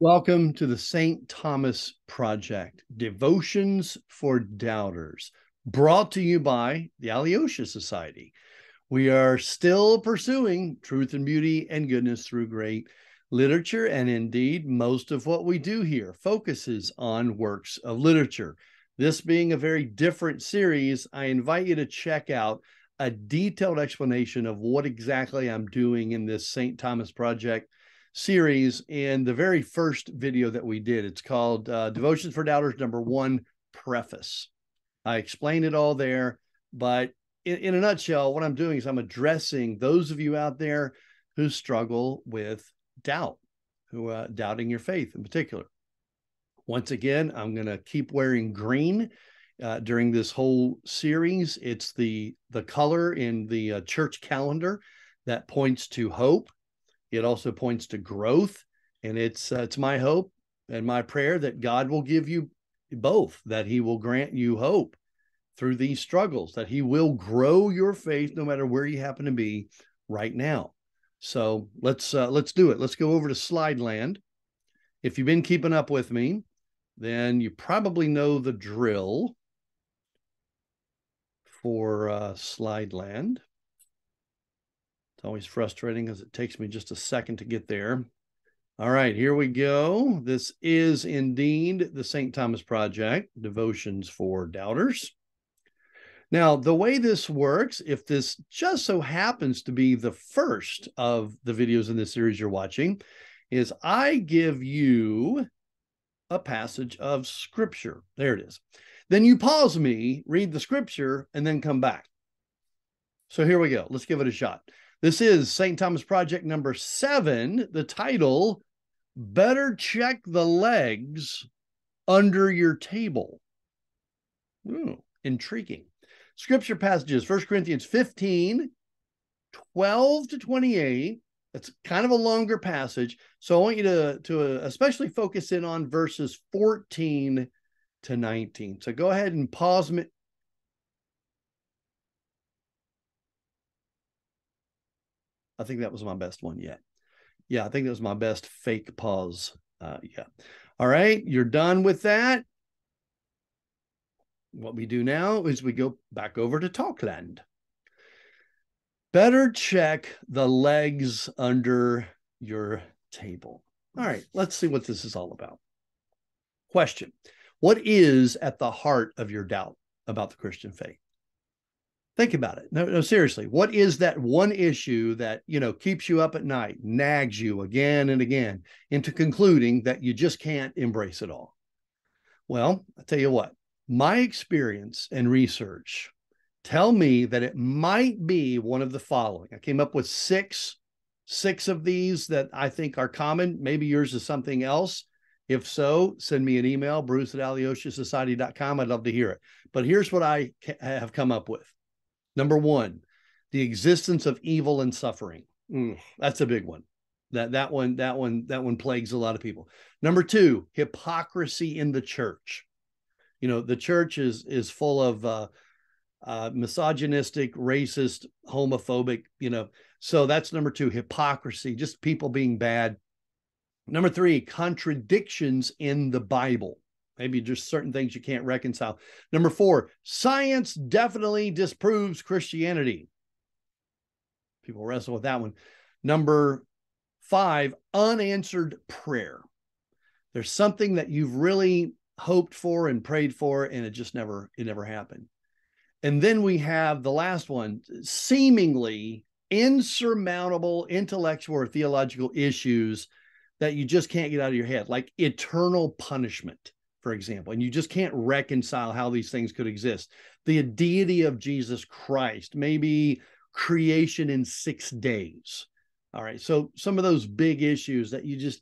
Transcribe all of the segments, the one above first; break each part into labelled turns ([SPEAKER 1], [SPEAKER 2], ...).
[SPEAKER 1] Welcome to the St. Thomas Project, Devotions for Doubters, brought to you by the Alyosha Society. We are still pursuing truth and beauty and goodness through great literature, and indeed, most of what we do here focuses on works of literature. This being a very different series, I invite you to check out a detailed explanation of what exactly I'm doing in this St. Thomas Project series in the very first video that we did. It's called Devotions for Doubters #1 Preface. I explained it all there, but in a nutshell, what I'm doing is I'm addressing those of you out there who struggle with doubt, who doubting your faith in particular. Once again, I'm going to keep wearing green during this whole series. It's the color in the church calendar that points to hope. It also points to growth, and it's my hope and my prayer that God will give you both, that he will grant you hope through these struggles, that he will grow your faith no matter where you happen to be right now. So let's do it. Let's go over to Slide Land. If you've been keeping up with me, then you probably know the drill for Slide Land. It's always frustrating because it takes me just a second to get there. All right, here we go. This is indeed the St. Thomas Project, Devotions for Doubters. Now, the way this works, if this just so happens to be the first of the videos in this series you're watching, is I give you a passage of scripture. There it is. Then you pause me, read the scripture, and then come back. So here we go. Let's give it a shot. This is St. Thomas Project #7, the title, Better Check the Legs Under Your Table. Ooh, intriguing. Scripture passages, 1 Corinthians 15, 12 to 28. It's kind of a longer passage, so I want you to especially focus in on verses 14 to 19. So go ahead and pause me. I think that was my best one yet. Yeah, I think that was my best fake pause. Yeah. All right, you're done with that. What we do now is we go back over to Talkland. Better check the legs under your table. All right, let's see what this is all about. Question: what is at the heart of your doubt about the Christian faith? Think about it. No, seriously. What is that one issue that, keeps you up at night, nags you again and again into concluding that you just can't embrace it all? Well, I'll tell you what, my experience and research tell me that it might be one of the following. I came up with six of these that I think are common. Maybe yours is something else. If so, send me an email, bruce@alyoshasociety.com. I'd love to hear it. But here's what I have come up with. Number one, the existence of evil and suffering. That's a big one. That one plagues a lot of people. Number two, hypocrisy in the church. The church is full of misogynistic, racist, homophobic. So that's number two, hypocrisy, just people being bad. Number three, contradictions in the Bible. Maybe just certain things you can't reconcile. Number four, science definitely disproves Christianity. People wrestle with that one. Number five, unanswered prayer. There's something that you've really hoped for and prayed for, and it never happened. And then we have the last one, seemingly insurmountable intellectual or theological issues that you just can't get out of your head, like eternal punishment, for example, and you just can't reconcile how these things could exist. The deity of Jesus Christ, maybe creation in 6 days. All right, so some of those big issues that you just,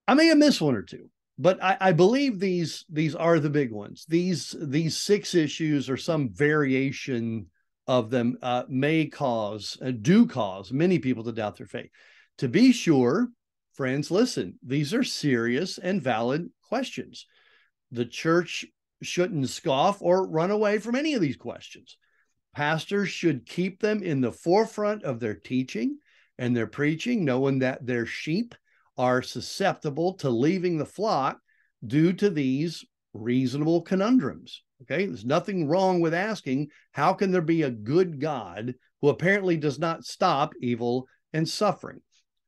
[SPEAKER 1] I may have missed one or two, but I believe these are the big ones. These 6 issues or some variation of them do cause many people to doubt their faith. To be sure, friends, listen, these are serious and valid questions. The church shouldn't scoff or run away from any of these questions. Pastors should keep them in the forefront of their teaching and their preaching, knowing that their sheep are susceptible to leaving the flock due to these reasonable conundrums. Okay, there's nothing wrong with asking, how can there be a good God who apparently does not stop evil and suffering?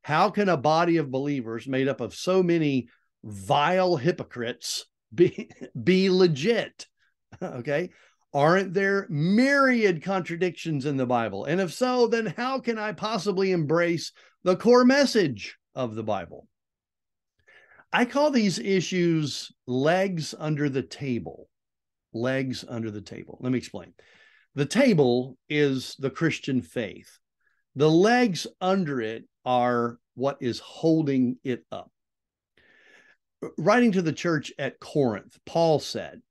[SPEAKER 1] How can a body of believers made up of so many vile hypocrites be legit? Okay, aren't there myriad contradictions in the Bible? And if so, then how can I possibly embrace the core message of the Bible? I call these issues legs under the table. Legs under the table. Let me explain. The table is the Christian faith. The legs under it are what is holding it up. Writing to the church at Corinth, Paul said,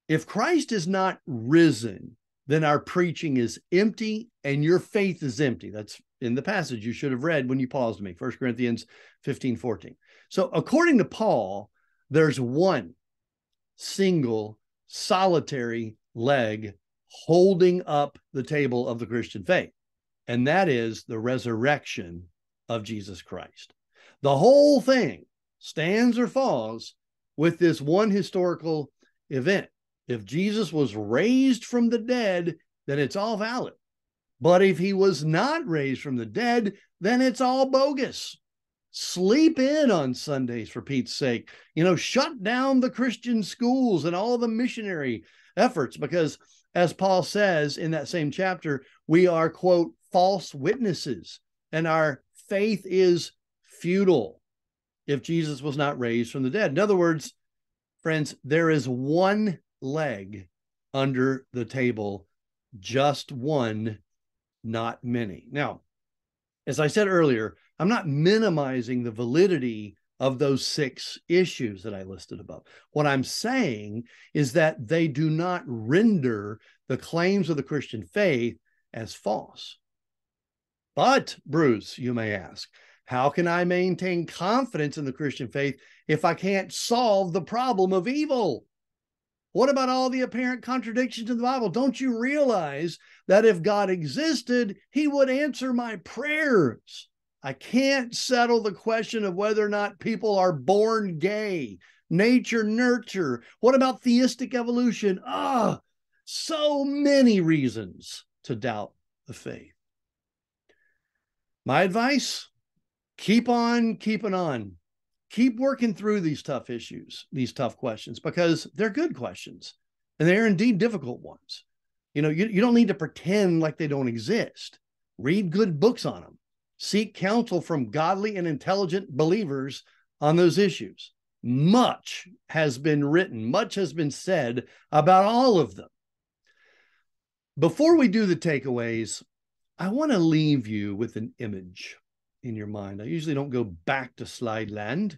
[SPEAKER 1] if Christ is not risen, then our preaching is empty and your faith is empty. That's in the passage you should have read when you paused me, 1 Corinthians 15:14. So according to Paul, there's one single solitary leg holding up the table of the Christian faith, and that is the resurrection of Jesus Christ. The whole thing stands or falls with this one historical event. If Jesus was raised from the dead, then it's all valid. But if he was not raised from the dead, then it's all bogus. Sleep in on Sundays, for Pete's sake. Shut down the Christian schools and all the missionary efforts, because as Paul says in that same chapter, we are, quote, false witnesses, and our faith is futile if Jesus was not raised from the dead. In other words, friends, there is one leg under the table, just one, not many. Now, as I said earlier, I'm not minimizing the validity of those 6 issues that I listed above. What I'm saying is that they do not render the claims of the Christian faith as false. But, Bruce, you may ask, how can I maintain confidence in the Christian faith if I can't solve the problem of evil? What about all the apparent contradictions in the Bible? Don't you realize that if God existed, he would answer my prayers? I can't settle the question of whether or not people are born gay, nature, nurture. What about theistic evolution? So many reasons to doubt the faith. My advice, keep on keeping on. Keep working through these tough issues, these tough questions, because they're good questions and they're indeed difficult ones. You don't need to pretend like they don't exist. Read good books on them. Seek counsel from godly and intelligent believers on those issues. Much has been written, much has been said about all of them. Before we do the takeaways, I want to leave you with an image in your mind. I usually don't go back to slide land.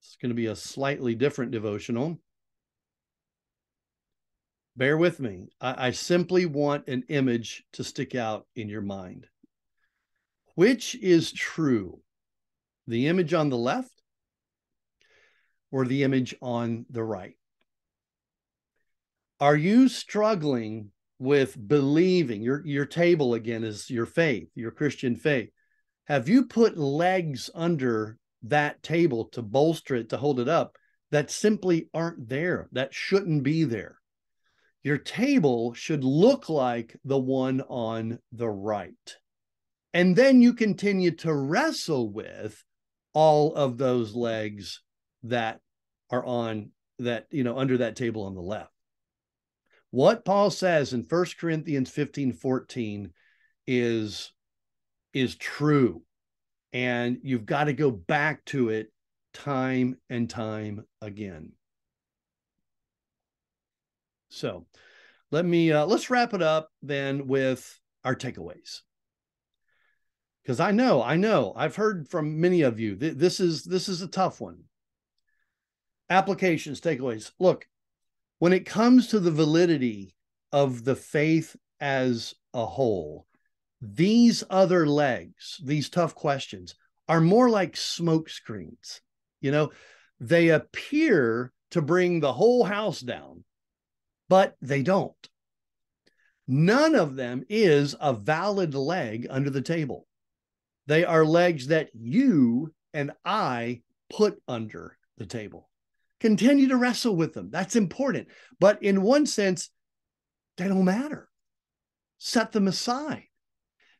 [SPEAKER 1] It's going to be a slightly different devotional. Bear with me. I simply want an image to stick out in your mind. Which is true? The image on the left or the image on the right? Are you struggling with believing? Your table again is your faith, your Christian faith. Have you put legs under that table to bolster it, to hold it up, that simply aren't there, that shouldn't be there? Your table should look like the one on the right. And then you continue to wrestle with all of those legs that are on that, under that table on the left. What Paul says in 1 Corinthians 15:14 is true. And you've got to go back to it time and time again. So let's wrap it up then with our takeaways. Because I know, I've heard from many of you, this is a tough one. Applications, takeaways. Look, when it comes to the validity of the faith as a whole, these other legs, these tough questions, are more like smoke screens. They appear to bring the whole house down, but they don't. None of them is a valid leg under the table. They are legs that you and I put under the table. Continue to wrestle with them. That's important. But in one sense, they don't matter. Set them aside.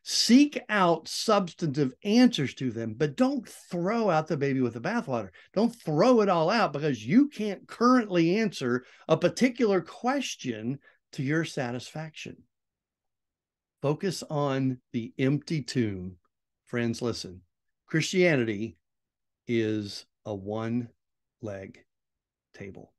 [SPEAKER 1] Seek out substantive answers to them, but don't throw out the baby with the bathwater. Don't throw it all out because you can't currently answer a particular question to your satisfaction. Focus on the empty tomb. Friends, listen. Christianity is a one-leg table.